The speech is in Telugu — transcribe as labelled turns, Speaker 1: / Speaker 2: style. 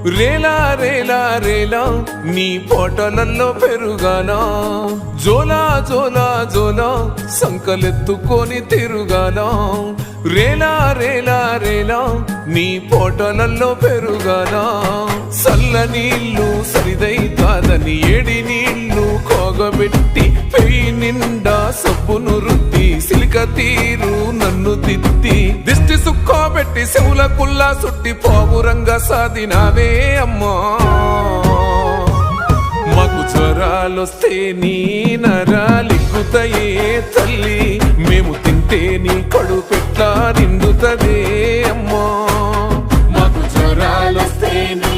Speaker 1: రేలా రేలా రేలా నీ పోటలల్లో పెరుగానా జోలా జోలా జోలా సంకలెత్తుకొని తిరుగానా రేలా రేలా రేలా నీ పోటలల్లో పెరుగానా సల్ల నీళ్ళు సరిదై కాదని ఏడి నీళ్ళు కోగబెట్టి పెయి నిండా సబ్బును రుద్ది సిలిక తీరు నన్ను దిద్ది దిష్టి సుక్కోబెట్టి చెవుల కుల్లా సుట్టి పోగురంగా సాదినావే అమ్మా మాకు జ్వరాలొస్తే నీ నరాలిక్కుతాయే తల్లి మేము తింటే నీ కడుపెట్లా నిండుతదే అమ్మా
Speaker 2: మాకు జ్వరాలొస్తే నీ